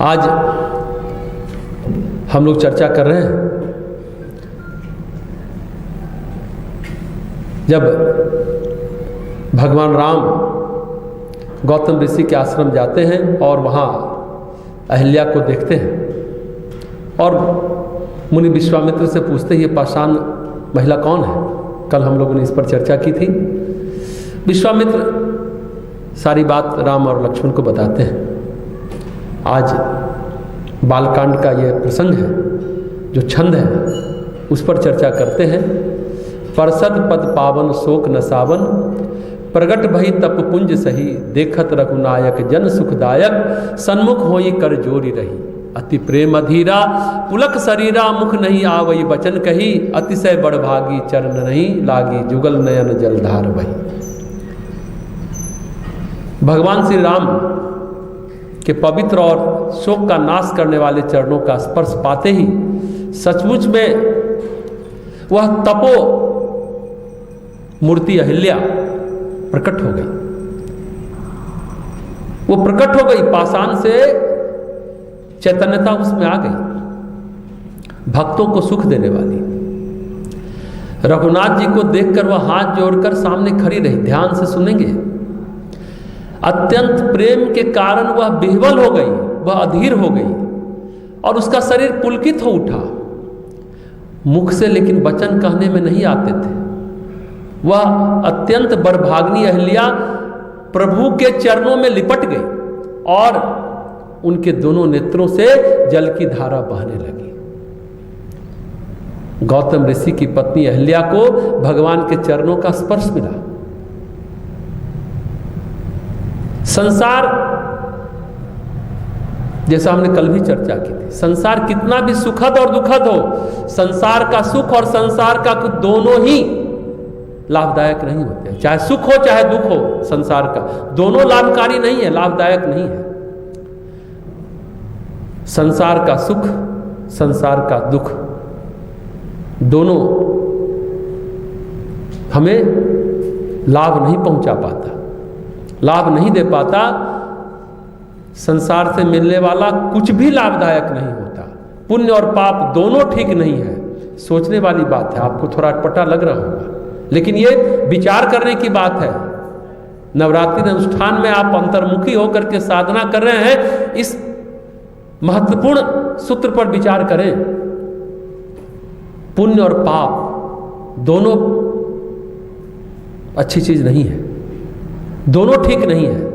आज हम लोग चर्चा कर रहे हैं जब भगवान राम गौतम ऋषि के आश्रम जाते हैं और वहाँ अहिल्या को देखते हैं और मुनि विश्वामित्र से पूछते हैं ये पाषाण महिला कौन है। कल हम लोगों ने इस पर चर्चा की थी। विश्वामित्र सारी बात राम और लक्ष्मण को बताते हैं। आज बालकांड का ये प्रसंग है, जो छंद है उस पर चर्चा करते हैं। परसद पद पावन शोक न सावन, प्रगट भई तप पुंज सही, देखत रघुनायक जन सुखदायक, सन्मुख होई कर जोरी रही। अति प्रेम अधीरा पुलक शरीरा, मुख नहीं आवई बचन कही, अतिशय बड़भागी चरण नहीं लागी, जुगल नयन जलधार बही। भगवान श्री राम के पवित्र और शोक का नाश करने वाले चरणों का स्पर्श पाते ही सचमुच में वह तपो मूर्ति अहिल्या प्रकट हो गई। वो प्रकट हो गई, पाषाण से चैतन्यता उसमें आ गई, भक्तों को सुख देने वाली। रघुनाथ जी को देखकर वह हाथ जोड़कर सामने खड़ी रही। ध्यान से सुनेंगे। अत्यंत प्रेम के कारण वह विह्वल हो गई, वह अधीर हो गई और उसका शरीर पुलकित हो उठा। मुख से लेकिन वचन कहने में नहीं आते थे। वह अत्यंत बड़भाग्नी अहिल्या प्रभु के चरणों में लिपट गई और उनके दोनों नेत्रों से जल की धारा बहने लगी। गौतम ऋषि की पत्नी अहिल्या को भगवान के चरणों का स्पर्श मिला। संसार, जैसा हमने कल भी चर्चा की थी, संसार कितना भी सुखद और दुखद हो, संसार का सुख और संसार का दुख दोनों ही लाभदायक नहीं होते। चाहे सुख हो चाहे दुख हो, संसार का दोनों लाभकारी नहीं है, लाभदायक नहीं है। संसार का सुख, संसार का दुख दोनों हमें लाभ नहीं पहुंचा पाता, लाभ नहीं दे पाता। संसार से मिलने वाला कुछ भी लाभदायक नहीं होता। पुण्य और पाप दोनों ठीक नहीं है। सोचने वाली बात है, आपको थोड़ा अटपटा लग रहा होगा, लेकिन ये विचार करने की बात है। नवरात्रि अनुष्ठान में आप अंतर्मुखी होकर के साधना कर रहे हैं, इस महत्वपूर्ण सूत्र पर विचार करें। पुण्य और पाप दोनों अच्छी चीज नहीं है, दोनों ठीक नहीं है।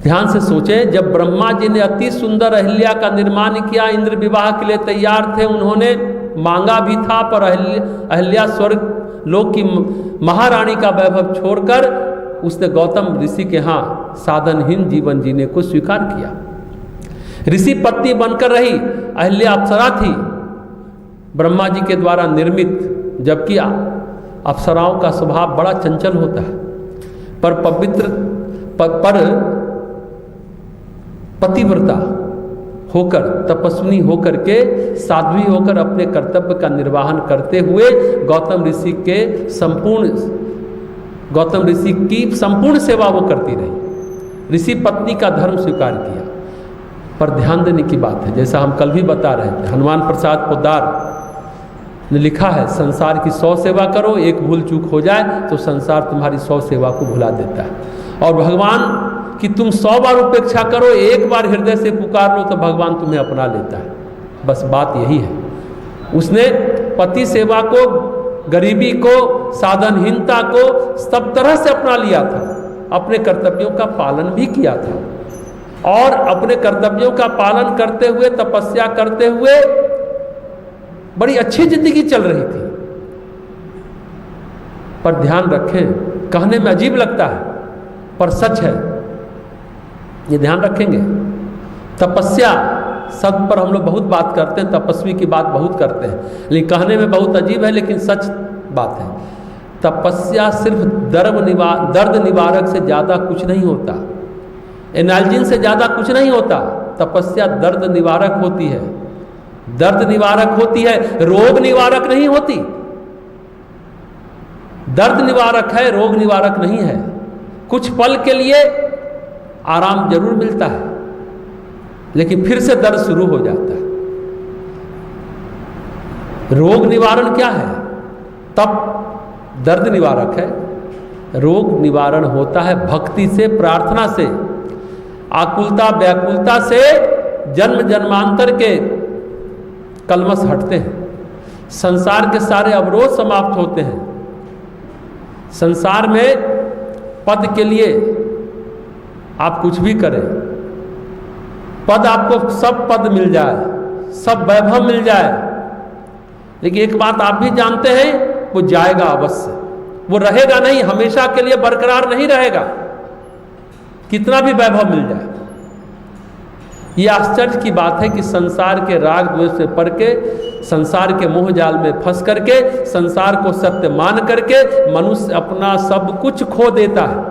ध्यान से सोचें, जब ब्रह्मा जी ने अति सुंदर अहिल्या का निर्माण किया, इंद्र विवाह के लिए तैयार थे, उन्होंने मांगा भी था, पर अहिल्या स्वर्ग लोक की महारानी का वैभव छोड़कर उसने गौतम ऋषि के यहाँ साधनहीन जीवन जीने को स्वीकार किया। ऋषि पत्नी बनकर रही, अहिल्या अप्सरा थी, ब्रह्मा जी के द्वारा निर्मित, जबकि अप्सराओं का स्वभाव बड़ा चंचल होता है। पर पवित्र पर पतिव्रता होकर, तपस्विनी होकर के, साध्वी होकर अपने कर्तव्य का निर्वहन करते हुए गौतम ऋषि की संपूर्ण सेवा वो करती रही। ऋषि पत्नी का धर्म स्वीकार किया। पर ध्यान देने की बात है, जैसा हम कल भी बता रहे थे, हनुमान प्रसाद पोद्दार ने लिखा है, संसार की 100 सेवा करो, एक भूल चूक हो जाए तो संसार तुम्हारी 100 सेवा को भुला देता है। और भगवान की तुम 100 बार उपेक्षा करो, एक बार हृदय से पुकार लो तो भगवान तुम्हें अपना लेता है। बस बात यही है। उसने पति सेवा को, गरीबी को, साधनहीनता को सब तरह से अपना लिया था। अपने कर्तव्यों का पालन भी किया था और अपने कर्तव्यों का पालन करते हुए, तपस्या करते हुए बड़ी अच्छी जिंदगी चल रही थी। पर ध्यान रखें, कहने में अजीब लगता है पर सच है, ये ध्यान रखेंगे। तपस्या शब्द पर हम लोग बहुत बात करते हैं, तपस्वी की बात बहुत करते हैं, लेकिन कहने में बहुत अजीब है, लेकिन सच बात है। तपस्या सिर्फ दर्द निवारक से ज़्यादा कुछ नहीं होता, एनाल्जिन से ज़्यादा कुछ नहीं होता। तपस्या दर्द निवारक होती है, दर्द निवारक होती है, रोग निवारक नहीं होती। दर्द निवारक है, रोग निवारक नहीं है। कुछ पल के लिए आराम जरूर मिलता है, लेकिन फिर से दर्द शुरू हो जाता है। रोग निवारण क्या है? तप दर्द निवारक है। रोग निवारण होता है भक्ति से, प्रार्थना से, आकुलता व्याकुलता से। जन्म जन्मांतर के कलमश हटते हैं, संसार के सारे अवरोध समाप्त होते हैं। संसार में पद के लिए आप कुछ भी करें, पद आपको सब पद मिल जाए, सब वैभव मिल जाए, लेकिन एक बात आप भी जानते हैं, वो जाएगा अवश्य, वो रहेगा नहीं, हमेशा के लिए बरकरार नहीं रहेगा, कितना भी वैभव मिल जाए। ये आश्चर्य की बात है कि संसार के राग द्वेष से पड़ के, संसार के मोह जाल में फंस करके, संसार को सत्य मान करके मनुष्य अपना सब कुछ खो देता है।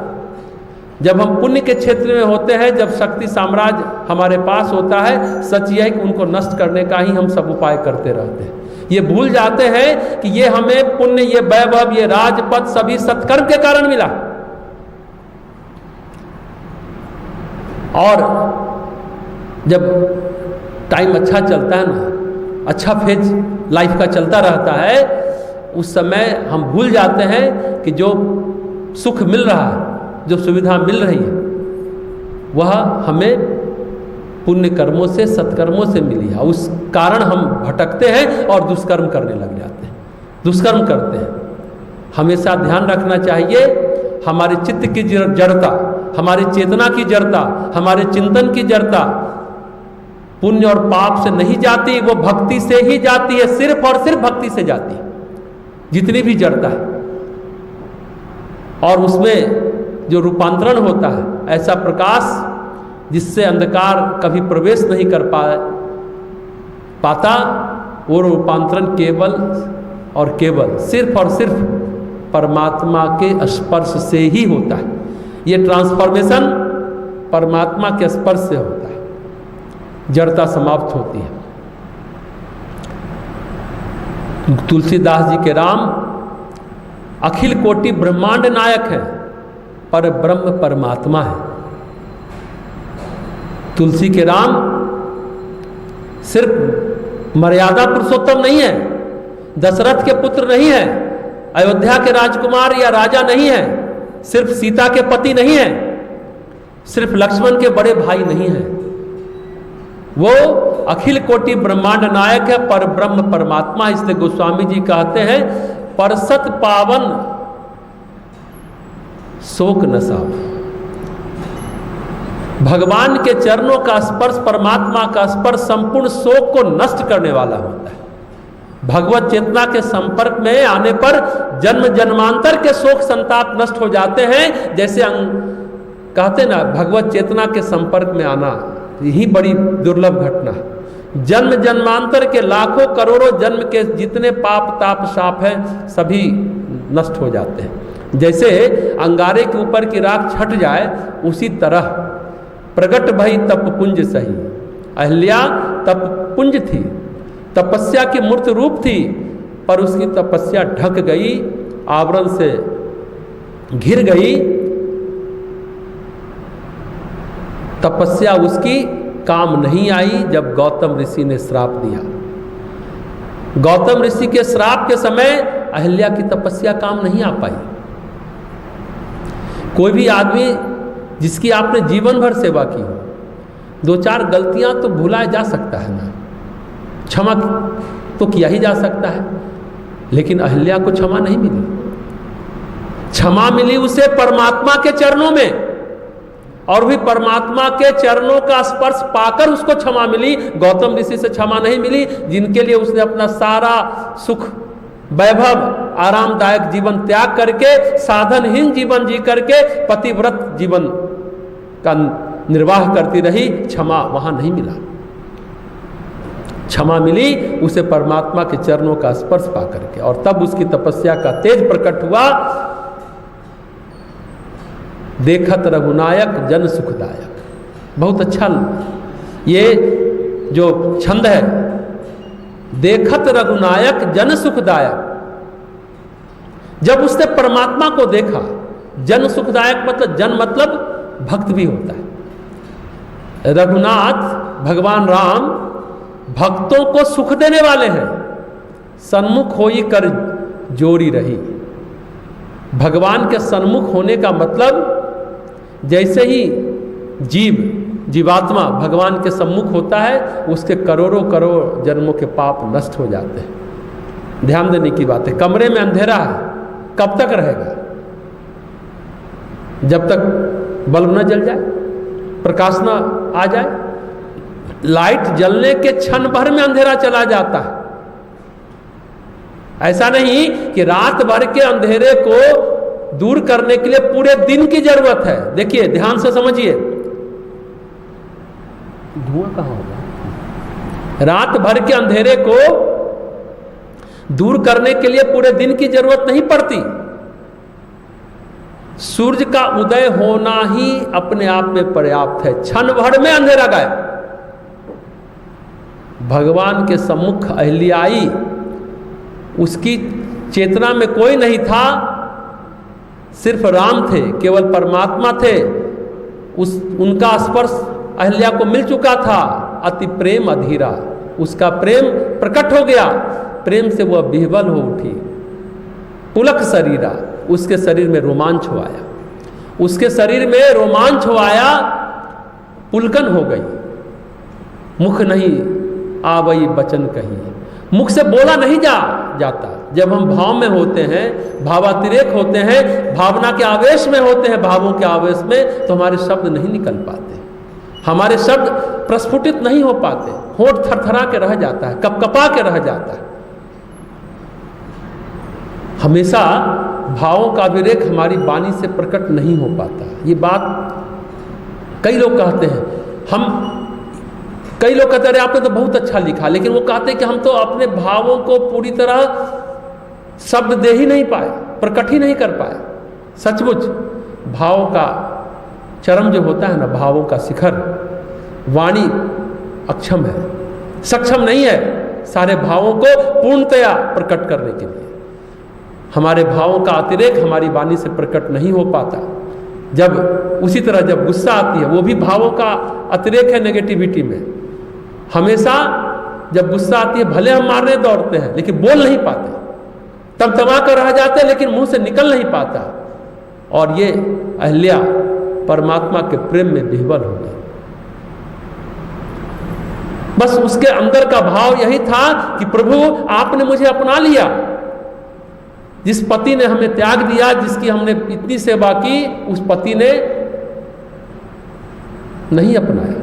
जब हम पुण्य के क्षेत्र में होते हैं, जब शक्ति साम्राज्य हमारे पास होता है, सच यह है कि उनको नष्ट करने का ही हम सब उपाय करते रहते हैं। ये भूल जाते हैं कि ये हमें पुण्य, ये वैभव, ये राजपद सभी सत्कर्म के कारण मिला। और जब टाइम अच्छा चलता है ना, अच्छा फेज लाइफ का चलता रहता है, उस समय हम भूल जाते हैं कि जो सुख मिल रहा है, जो सुविधा मिल रही है, वह हमें पुण्य कर्मों से, सत्कर्मों से मिली है। उस कारण हम भटकते हैं और दुष्कर्म करने लग जाते हैं, दुष्कर्म करते हैं। हमेशा ध्यान रखना चाहिए, हमारे चित्त की जड़ता, हमारी चेतना की जड़ता, हमारे चिंतन की जड़ता पुण्य और पाप से नहीं जाती, वो भक्ति से ही जाती है, सिर्फ और सिर्फ भक्ति से जाती है, जितनी भी जड़ता है। और उसमें जो रूपांतरण होता है, ऐसा प्रकाश जिससे अंधकार कभी प्रवेश नहीं कर पाता, वो रूपांतरण केवल और केवल, सिर्फ और सिर्फ परमात्मा के स्पर्श से ही होता है। ये ट्रांसफॉर्मेशन परमात्मा के स्पर्श से होता है, जड़ता समाप्त होती है। तुलसीदास जी के राम अखिल कोटि ब्रह्मांड नायक है, पर ब्रह्म परमात्मा है। तुलसी के राम सिर्फ मर्यादा पुरुषोत्तम नहीं है, दशरथ के पुत्र नहीं है, अयोध्या के राजकुमार या राजा नहीं है, सिर्फ सीता के पति नहीं है, सिर्फ लक्ष्मण के बड़े भाई नहीं है। वो अखिल कोटि ब्रह्मांड नायक है, पर ब्रह्म परमात्मा। इसलिए गोस्वामी जी कहते हैं, परसत पावन शोक नसाव। भगवान के चरणों का स्पर्श, परमात्मा का स्पर्श संपूर्ण शोक को नष्ट करने वाला होता है। भगवत चेतना के संपर्क में आने पर जन्म जन्मांतर के शोक संताप नष्ट हो जाते हैं। जैसे कहते ना, भगवत चेतना के संपर्क में आना यही बड़ी दुर्लभ घटना है। जन्म जन्मांतर के लाखों करोड़ों जन्म के जितने पाप ताप शाप हैं, सभी नष्ट हो जाते हैं। जैसे अंगारे के ऊपर की राख छट जाए, उसी तरह प्रगट भई तप पुंज सही। अहिल्या तप पुंज थी, तपस्या की मूर्त रूप थी, पर उसकी तपस्या ढक गई, आवरण से घिर गई। तपस्या उसकी काम नहीं आई जब गौतम ऋषि ने श्राप दिया। गौतम ऋषि के श्राप के समय अहिल्या की तपस्या काम नहीं आ पाई। कोई भी आदमी जिसकी आपने जीवन भर सेवा की हो, दो चार गलतियां तो भुलाया जा सकता है ना, क्षमा तो किया ही जा सकता है, लेकिन अहिल्या को क्षमा नहीं मिली। क्षमा मिली उसे परमात्मा के चरणों में, और भी परमात्मा के चरणों का स्पर्श पाकर उसको क्षमा मिली। गौतम ऋषि से क्षमा नहीं मिली, जिनके लिए उसने अपना सारा सुख, वैभव, आरामदायक जीवन त्याग करके, साधनहीन जीवन जी करके पतिव्रत जीवन का निर्वाह करती रही। क्षमा वहां नहीं मिला। क्षमा मिली उसे परमात्मा के चरणों का स्पर्श पा करके, और तब उसकी तपस्या का तेज प्रकट हुआ। देखत रघुनायक जन सुखदायक, बहुत अच्छा ये जो छंद है, देखत रघुनायक जन सुखदायक। जब उसने परमात्मा को देखा, जन सुखदायक मतलब, जन मतलब भक्त भी होता है। रघुनाथ भगवान राम भक्तों को सुख देने वाले हैं। सन्मुख होई कर जोरी रही। भगवान के सन्मुख होने का मतलब जैसे ही जीवात्मा भगवान के सम्मुख होता है, उसके करोड़ों करोड़ जन्मों के पाप नष्ट हो जाते हैं। ध्यान देने की बात है। कमरे में अंधेरा है, कब तक रहेगा? जब तक बल्ब न जल जाए, प्रकाश न आ जाए। लाइट जलने के क्षण भर में अंधेरा चला जाता है। ऐसा नहीं कि रात भर के अंधेरे को दूर करने के लिए पूरे दिन की जरूरत है। देखिए, ध्यान से समझिए। धुआं कहां होगा? रात भर के अंधेरे को दूर करने के लिए पूरे दिन की जरूरत नहीं पड़ती। सूर्य का उदय होना ही अपने आप में पर्याप्त है। क्षण भर में अंधेरा गायब। भगवान के सम्मुख अहिल्या आई, उसकी चेतना में कोई नहीं था, सिर्फ राम थे, केवल परमात्मा थे। उनका स्पर्श अहिल्या को मिल चुका था। अति प्रेम अधीरा, उसका प्रेम प्रकट हो गया। प्रेम से वह विह्वल हो उठी। पुलक शरीरा, उसके शरीर में रोमांच हो आया। उसके शरीर में रोमांच हो आया, पुलकन हो गई। मुख नहीं आवई बचन कही, मुख से बोला नहीं जाता। जब हम भाव में होते हैं, भावातिरेक होते हैं, भावना के आवेश में होते हैं, भावों के आवेश में, तो हमारे शब्द नहीं निकल पाते, हमारे शब्द प्रस्फुटित नहीं हो पाते। होंठ थरथरा के रह जाता है, कपकपा के रह जाता है। हमेशा भावों का अभिरेक हमारी वाणी से प्रकट नहीं हो पाता। ये बात कई लोग कहते हैं। कई लोग कहते हैं आपने तो बहुत अच्छा लिखा, लेकिन वो कहते हैं कि हम तो अपने भावों को पूरी तरह शब्द दे ही नहीं पाए, प्रकट ही नहीं कर पाए। सचमुच भावों का चरम जो होता है ना, भावों का शिखर, वाणी अक्षम है, सक्षम नहीं है सारे भावों को पूर्णतया प्रकट करने के लिए। हमारे भावों का अतिरेक हमारी वाणी से प्रकट नहीं हो पाता। जब उसी तरह जब गुस्सा आती है, वो भी भावों का अतिरेक है नेगेटिविटी में। हमेशा जब गुस्सा आती है, भले हम मारने दौड़ते हैं लेकिन बोल नहीं पाते, तमतमा कर रह जाते हैं लेकिन मुंह से निकल नहीं पाता। और ये अहिल्या परमात्मा के प्रेम में विह्वल हो गई। बस उसके अंदर का भाव यही था कि प्रभु आपने मुझे अपना लिया। जिस पति ने हमें त्याग दिया, जिसकी हमने इतनी सेवा की, उस पति ने नहीं अपनाया।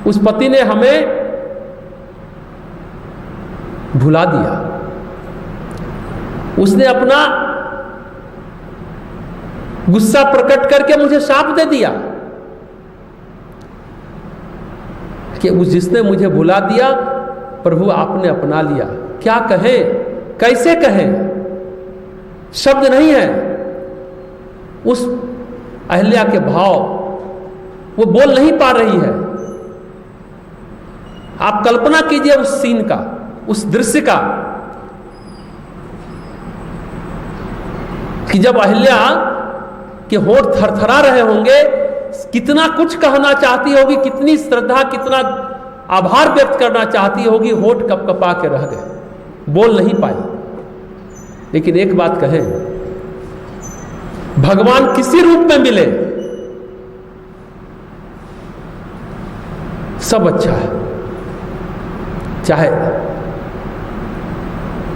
उस पति ने हमें भुला दिया। उसने अपना गुस्सा प्रकट करके मुझे शाप दे दिया कि जिसने मुझे भुला दिया, प्रभु आपने अपना लिया। क्या कहें, कैसे कहें, शब्द नहीं है। उस अहिल्या के भाव वो बोल नहीं पा रही है। आप कल्पना कीजिए उस सीन का, उस दृश्य का, कि जब अहिल्या के होंठ थरथरा रहे होंगे, कितना कुछ कहना चाहती होगी, कितनी श्रद्धा, कितना आभार व्यक्त करना चाहती होगी, होंठ कपकपा के रह गए, बोल नहीं पाई। लेकिन एक बात कहें, भगवान किसी रूप में मिले, सब अच्छा है। चाहे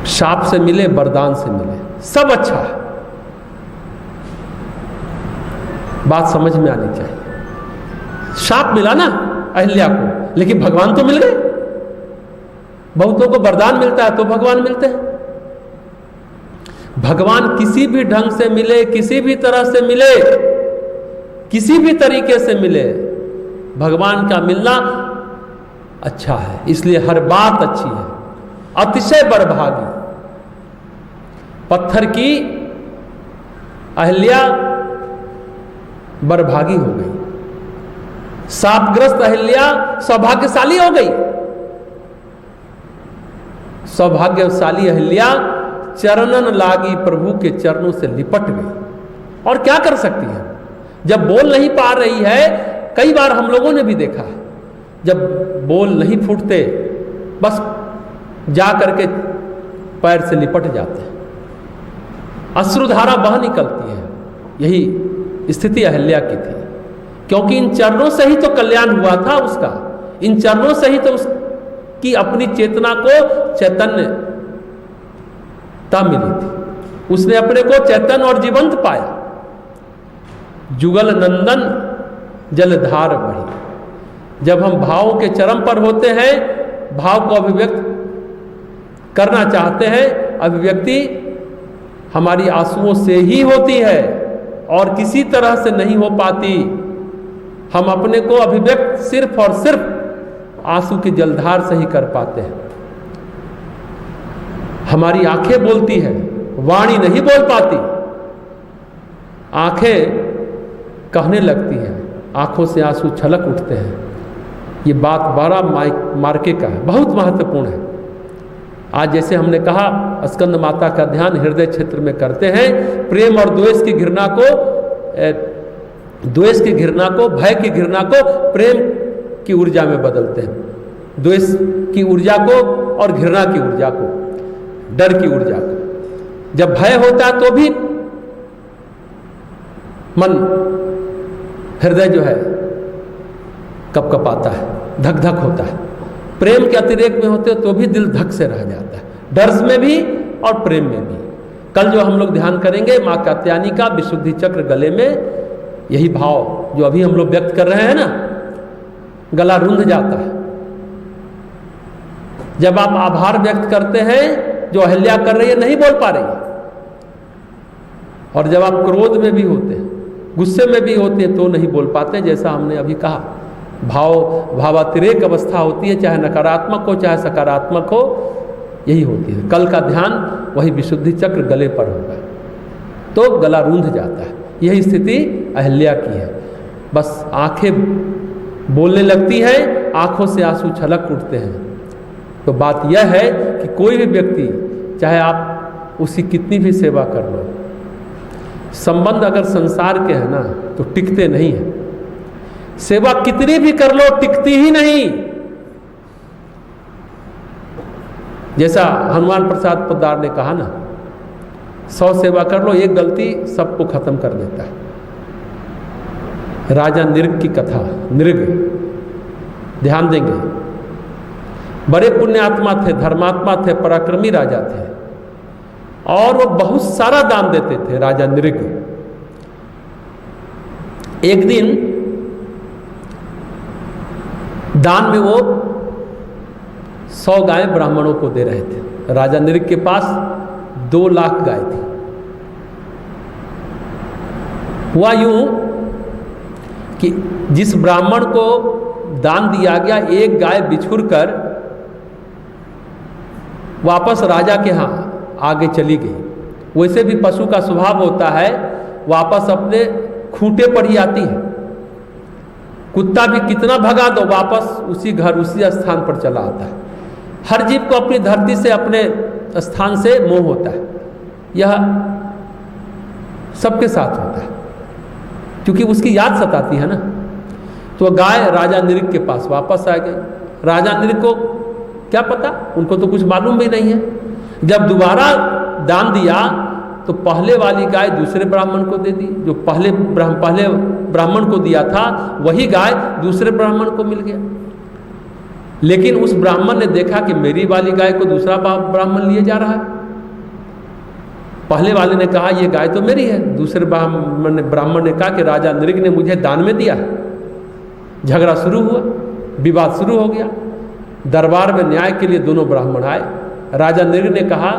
शाप से मिले, वरदान से मिले, सब अच्छा है। बात समझ में आनी चाहिए। शाप मिला ना अहिल्या को, लेकिन भगवान तो मिल गए। बहुतों को वरदान मिलता है तो भगवान मिलते हैं। भगवान किसी भी ढंग से मिले, किसी भी तरह से मिले, किसी भी तरीके से मिले, भगवान का मिलना अच्छा है। इसलिए हर बात अच्छी है। अतिशय बड़भागी पत्थर की अहिल्या बड़भागी हो गई। शापग्रस्त अहिल्या सौभाग्यशाली हो गई। सौभाग्यशाली अहिल्या चरणन लागी प्रभु के चरणों से लिपट गई। और क्या कर सकती है? जब बोल नहीं पा रही है, कई बार हम लोगों ने भी देखा है, जब बोल नहीं फूटते बस जा करके पैर से लिपट जाते हैं, अश्रुधारा बह निकलती है। यही स्थिति अहल्या की थी, क्योंकि इन चरणों से ही तो कल्याण हुआ था उसका, इन चरणों से ही तो उसकी अपनी चेतना को चैतन्यता मिली थी, उसने अपने को चैतन्य और जीवंत पाया। जुगल नंदन जलधार बही। जब हम भावों के चरम पर होते हैं, भाव को अभिव्यक्त करना चाहते हैं, अभिव्यक्ति हमारी आंसुओं से ही होती है और किसी तरह से नहीं हो पाती। हम अपने को अभिव्यक्त सिर्फ और सिर्फ आंसू की जलधार से ही कर पाते हैं। हमारी आंखें बोलती है, वाणी नहीं बोल पाती। आंखें कहने लगती हैं, आंखों से आंसू छलक उठते हैं। ये बात बड़ा मार्के का है, बहुत महत्वपूर्ण है। आज जैसे हमने कहा, स्कंद माता का ध्यान हृदय क्षेत्र में करते हैं, प्रेम और द्वेष की घृणा को, द्वेष की घृणा को, भय की घृणा को प्रेम की ऊर्जा में बदलते हैं। द्वेष की ऊर्जा को और घृणा की ऊर्जा को, डर की ऊर्जा को। जब भय होता है तो भी मन, हृदय जो है कपकपाता है, धक धक होता है। प्रेम के अतिरेक में होते हो तो भी दिल धक से रह जाता है, डर में भी और प्रेम में भी। कल जो हम लोग ध्यान करेंगे माँ कात्यायनी का विशुद्धि चक्र गले में, यही भाव जो अभी हम लोग व्यक्त कर रहे हैं ना, गला रुंध जाता है। जब आप आभार व्यक्त करते हैं, जो अहल्या कर रही है, नहीं बोल पा रही, और जब आप क्रोध में भी होते हैं, गुस्से में भी होते हैं, तो नहीं बोल पाते। जैसा हमने अभी कहा, भावातिरेक अवस्था होती है, चाहे नकारात्मक हो चाहे सकारात्मक हो, यही होती है। कल का ध्यान वही विशुद्धि चक्र गले पर होगा, तो गला रूंध जाता है। यही स्थिति अहल्या की है। बस आंखें बोलने लगती हैं, आंखों से आंसू छलक उठते हैं। तो बात यह है कि कोई भी व्यक्ति, चाहे आप उसकी कितनी भी सेवा कर लो, संबंध अगर संसार के हैं ना तो टिकते नहीं हैं। सेवा कितनी भी कर लो, टिकती ही नहीं। जैसा हनुमान प्रसाद पोद्दार ने कहा ना, 100 सेवा कर लो, एक गलती सबको खत्म कर देता है। राजा नृग की कथा, नृग ध्यान देंगे, बड़े पुण्यात्मा थे, धर्मात्मा थे, पराक्रमी राजा थे, और वो बहुत सारा दान देते थे। राजा नृग एक दिन दान में वो 100 गायें ब्राह्मणों को दे रहे थे। राजा नृग के पास 2 लाख गाय थी। हुआ यूं कि जिस ब्राह्मण को दान दिया गया, एक गाय बिछुड़ कर वापस राजा के यहाँ आगे चली गई। वैसे भी पशु का स्वभाव होता है, वापस अपने खूंटे पर ही आती है। कुत्ता भी कितना भगा दो, वापस उसी घर, उसी स्थान पर चला आता है। हर जीव को अपनी धरती से, अपने स्थान से मोह होता है। यह सबके साथ होता है, क्योंकि उसकी याद सताती है ना। तो गाय राजा नृग के पास वापस आ गई। राजा नृग को क्या पता, उनको तो कुछ मालूम भी नहीं है। जब दोबारा दान दिया तो पहले वाली गाय दूसरे ब्राह्मण को दे दी। जो पहले ब्राह्मण को दिया था, वही गाय दूसरे ब्राह्मण को मिल गया। लेकिन उस ब्राह्मण ने देखा कि मेरी वाली गाय को दूसरा ब्राह्मण लिए जा रहा है। पहले वाले ने कहा ये गाय तो मेरी है। दूसरे ब्राह्मण ने कहा कि राजा नृग ने मुझे दान में दिया। झगड़ा शुरू हुआ, विवाद शुरू हो गया। दरबार में न्याय के लिए दोनों ब्राह्मण आए। राजा नृग ने कहा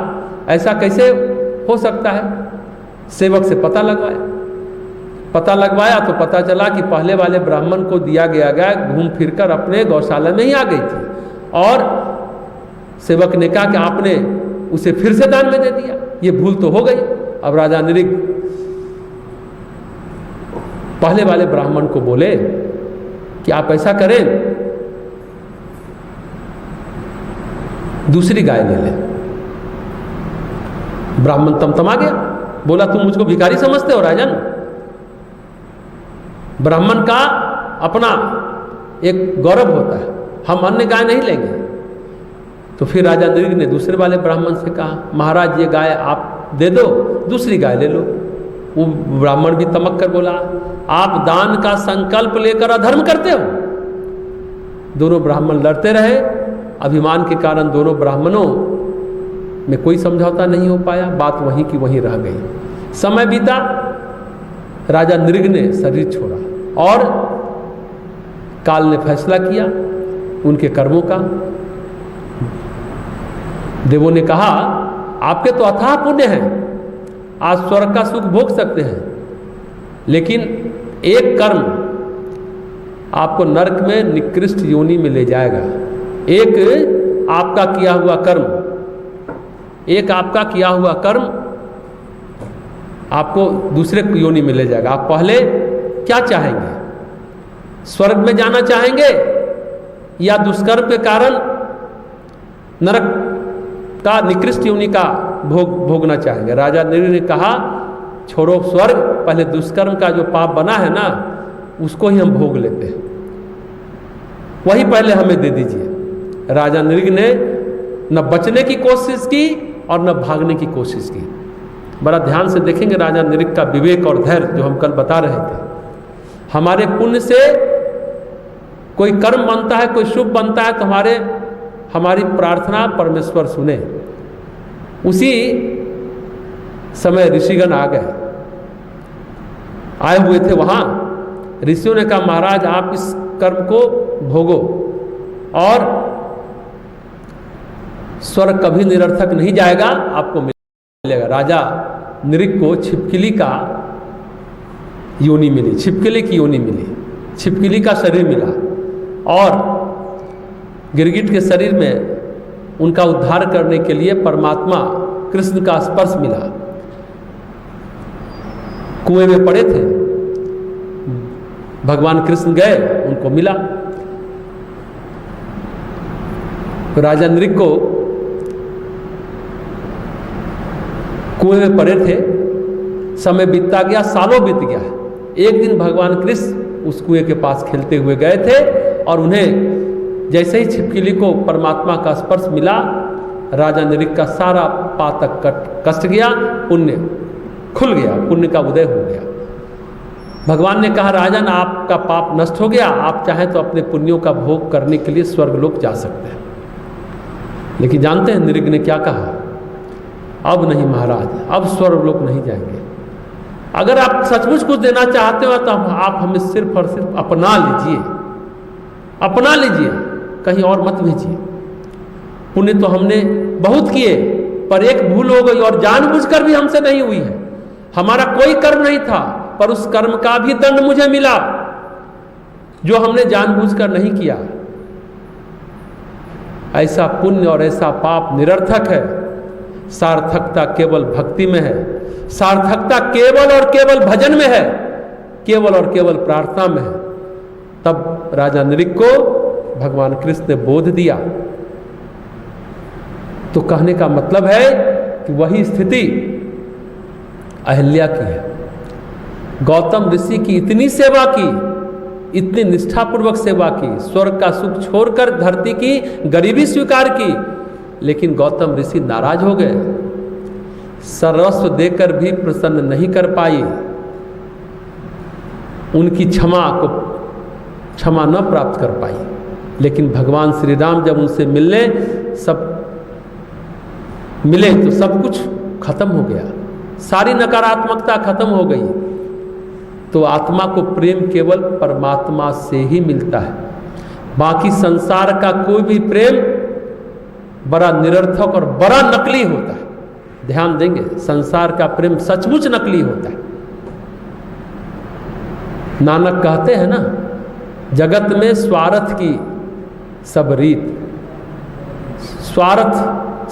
ऐसा कैसे हो सकता है। सेवक से पता लगवाया तो पता चला कि पहले वाले ब्राह्मण को दिया गया गाय घूम फिरकर अपने गौशाला में ही आ गई थी, और सेवक ने कहा कि आपने उसे फिर से दान में दे दिया, ये भूल तो हो गई। अब राजा नृग पहले वाले ब्राह्मण को बोले कि आप ऐसा करें, दूसरी गाय ले ले। ब्राह्मण तमतमा गया, बोला तुम मुझको भिखारी समझते हो राजन। ब्राह्मण का अपना एक गौरव होता है, हम अन्य गाय नहीं लेंगे। तो फिर राजा नृग ने दूसरे वाले ब्राह्मण से कहा, महाराज ये गाय आप दे दो, दूसरी गाय ले लो। वो ब्राह्मण भी तमक कर बोला, आप दान का संकल्प लेकर अधर्म करते हो। दोनों ब्राह्मण लड़ते रहे, अभिमान के कारण दोनों ब्राह्मणों में कोई समझौता नहीं हो पाया, बात वहीं की वहीं रह गई। समय बीता, राजा नृग ने शरीर छोड़ा और काल ने फैसला किया उनके कर्मों का। देवों ने कहा, आपके तो अथाह पुण्य हैं, आज स्वर्ग का सुख भोग सकते हैं, लेकिन एक कर्म आपको नरक में निकृष्ट योनि में ले जाएगा। एक आपका किया हुआ कर्म आपको दूसरे योनि में ले जाएगा। आप पहले क्या चाहेंगे, स्वर्ग में जाना चाहेंगे या दुष्कर्म के कारण नरक का निकृष्ट योनि का भोगना चाहेंगे? राजा नृग ने कहा, छोड़ो स्वर्ग, पहले दुष्कर्म का जो पाप बना है ना, उसको ही हम भोग लेते हैं, वही पहले हमें दे दीजिए। राजा नृग ने न बचने की कोशिश की और न भागने की कोशिश की। बड़ा ध्यान से देखेंगे राजा नृग का विवेक और धैर्य, जो हम कल बता रहे थे। हमारे पुण्य से कोई कर्म बनता है, कोई शुभ बनता है, तो हमारी प्रार्थना परमेश्वर सुने। उसी समय ऋषिगण आ गए, आए हुए थे वहां। ऋषियों ने कहा, महाराज आप इस कर्म को भोगो और स्वर्ग कभी निरर्थक नहीं जाएगा, आपको मिलेगा। राजा नृग को छिपकली का योनि मिली, छिपकली की योनि मिली, छिपकली का शरीर मिला और गिरगिट के शरीर में उनका उद्धार करने के लिए परमात्मा कृष्ण का स्पर्श मिला। कुएं में पड़े थे, भगवान कृष्ण गए, उनको मिला। तो राजा नृग को कुएं में पड़े थे, समय बीतता गया, सालों बीत गया। एक दिन भगवान कृष्ण उस कुएं के पास खेलते हुए गए थे और उन्हें जैसे ही छिपकली को परमात्मा का स्पर्श मिला, राजा नृग का सारा पातक कष्ट गया, पुण्य खुल गया, पुण्य का उदय हो गया। भगवान ने कहा, राजन आपका पाप नष्ट हो गया, आप चाहें तो अपने पुण्यों का भोग करने के लिए स्वर्गलोक जा सकते हैं। लेकिन जानते हैं नृग ने क्या कहा? अब नहीं महाराज, अब स्वर्गलोक नहीं जाएंगे। अगर आप सचमुच कुछ देना चाहते हो तो आप हमें सिर्फ और सिर्फ अपना लीजिए, कहीं और मत भेजिए। पुण्य तो हमने बहुत किए, पर एक भूल हो गई और जानबूझकर भी हमसे नहीं हुई है। हमारा कोई कर्म नहीं था, पर उस कर्म का भी दंड मुझे मिला जो हमने जानबूझकर नहीं किया। ऐसा पुण्य और ऐसा पाप निरर्थक है। सार्थकता केवल भक्ति में है, सार्थकता केवल और केवल भजन में है, केवल और केवल प्रार्थना में है। तब राजा नृग को भगवान कृष्ण ने बोध दिया। तो कहने का मतलब है कि वही स्थिति अहिल्या की है। गौतम ऋषि की इतनी सेवा की, इतनी निष्ठापूर्वक सेवा की, स्वर्ग का सुख छोड़कर धरती की गरीबी स्वीकार की, लेकिन गौतम ऋषि नाराज हो गए, सर्वस्व देकर भी प्रसन्न नहीं कर पाई, उनकी क्षमा न प्राप्त कर पाई। लेकिन भगवान श्री राम जब उनसे मिले तो सब कुछ खत्म हो गया, सारी नकारात्मकता खत्म हो गई। तो आत्मा को प्रेम केवल परमात्मा से ही मिलता है। बाकी संसार का कोई भी प्रेम बड़ा निरर्थक और बड़ा नकली होता है। ध्यान देंगे, संसार का प्रेम सचमुच नकली होता है। नानक कहते हैं ना, जगत में स्वार्थ की सब रीत, स्वार्थ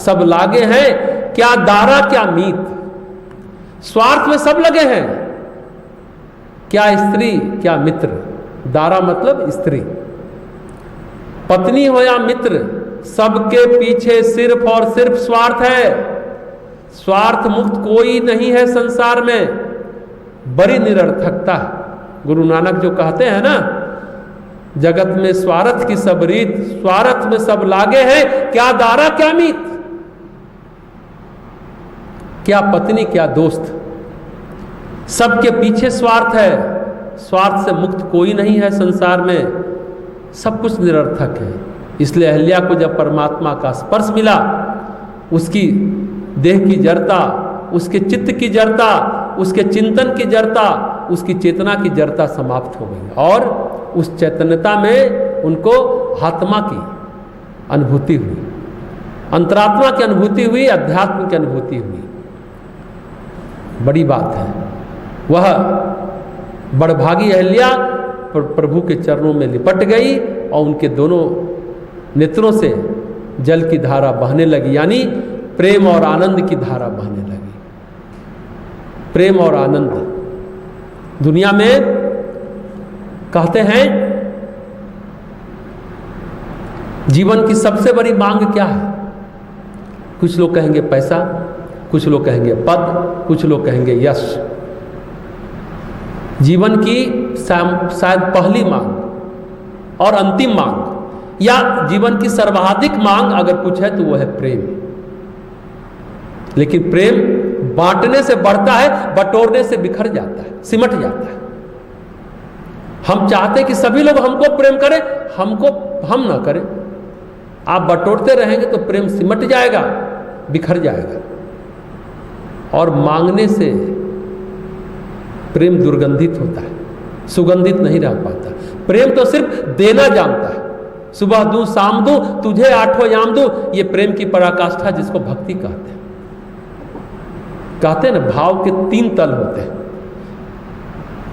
सब लागे हैं, क्या दारा क्या मीत। स्वार्थ में सब लगे हैं, क्या स्त्री क्या मित्र। दारा मतलब स्त्री, पत्नी हो या मित्र, सबके पीछे सिर्फ और सिर्फ स्वार्थ है। स्वार्थ मुक्त कोई नहीं है संसार में, बड़ी निरर्थकता है। गुरु नानक जो कहते हैं ना जगत में स्वार्थ की सब रीत, स्वार्थ में सब लागे हैं, क्या दारा क्या मीत, क्या पत्नी क्या दोस्त, सबके पीछे स्वार्थ है। स्वार्थ से मुक्त कोई नहीं है संसार में, सब कुछ निरर्थक है। इसलिए अहिल्या को जब परमात्मा का स्पर्श मिला, उसकी देह की जड़ता, उसके चित्त की जड़ता, उसके चिंतन की जड़ता, उसकी चेतना की जड़ता समाप्त हो गई और उस चैतन्यता में उनको आत्मा की अनुभूति हुई, अंतरात्मा की अनुभूति हुई, अध्यात्म की अनुभूति हुई। बड़ी बात है। वह बड़भागी अहिल्या प्रभु के चरणों में लिपट गई और उनके दोनों नेत्रों से जल की धारा बहने लगी, यानी प्रेम और आनंद की धारा बहने लगी। प्रेम और आनंद दुनिया में कहते हैं जीवन की सबसे बड़ी मांग क्या है? कुछ लोग कहेंगे पैसा, कुछ लोग कहेंगे पद, कुछ लोग कहेंगे यश। जीवन की शायद पहली मांग और अंतिम मांग या जीवन की सर्वाधिक मांग अगर कुछ है तो वो है प्रेम। लेकिन प्रेम बांटने से बढ़ता है, बटोरने से बिखर जाता है, सिमट जाता है। हम चाहते हैं कि सभी लोग हमको प्रेम करें, हम ना करें। आप बटोरते रहेंगे तो प्रेम सिमट जाएगा, बिखर जाएगा। और मांगने से प्रेम दुर्गंधित होता है, सुगंधित नहीं रह पाता। प्रेम तो सिर्फ देना जानता है, सुबह दूं शाम दूं, तुझे आठों याम दूं। ये प्रेम की पराकाष्ठा जिसको भक्ति कहते हैं। कहते हैं ना, भाव के 3 तल होते हैं।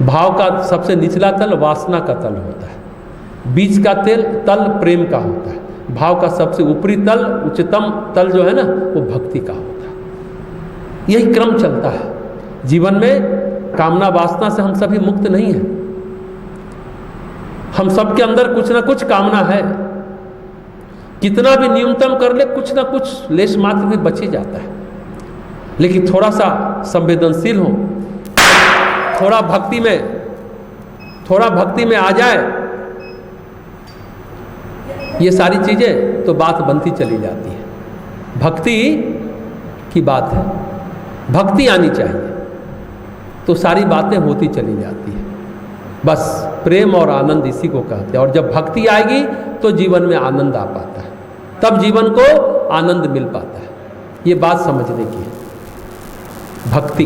भाव का सबसे निचला तल वासना का तल होता है, बीच का तल प्रेम का होता है, भाव का सबसे ऊपरी तल, उच्चतम तल जो है ना, वो भक्ति का होता है। यही क्रम चलता है जीवन में। कामना वासना से हम सभी मुक्त नहीं हैं। हम सबके अंदर कुछ ना कुछ कामना है। कितना भी न्यूनतम कर ले, कुछ ना कुछ लेश मात्र भी बच ही जाता है। लेकिन थोड़ा सा संवेदनशील हो, थोड़ा भक्ति में आ जाए ये सारी चीजें, तो बात बनती चली जाती है। भक्ति की बात है, भक्ति आनी चाहिए तो सारी बातें होती चली जाती है। बस प्रेम और आनंद इसी को कहते हैं। और जब भक्ति आएगी तो जीवन में आनंद आ पाता है, तब जीवन को आनंद मिल पाता है। ये बात समझने की है। भक्ति,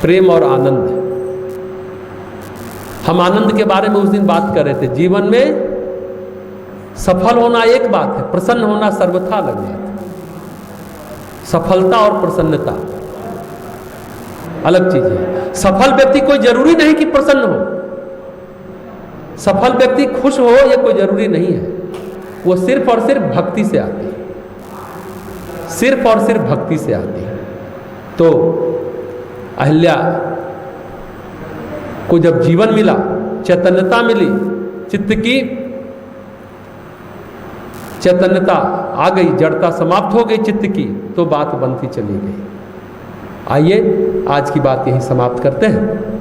प्रेम और आनंद। हम आनंद के बारे में उस दिन बात कर रहे थे। जीवन में सफल होना एक बात है, प्रसन्न होना सर्वथा अलग बात है। सफलता और प्रसन्नता अलग चीज है। सफल व्यक्ति कोई जरूरी नहीं कि प्रसन्न हो, सफल व्यक्ति खुश हो ये कोई जरूरी नहीं है। वो सिर्फ और सिर्फ भक्ति से आती है, सिर्फ और सिर्फ भक्ति से आती है। तो अहिल्या को जब जीवन मिला, चैतन्यता मिली, चित्त की चैतन्यता आ गई, जड़ता समाप्त हो गई चित्त की, तो बात बनती चली गई। आइए आज की बात यहीं समाप्त करते हैं।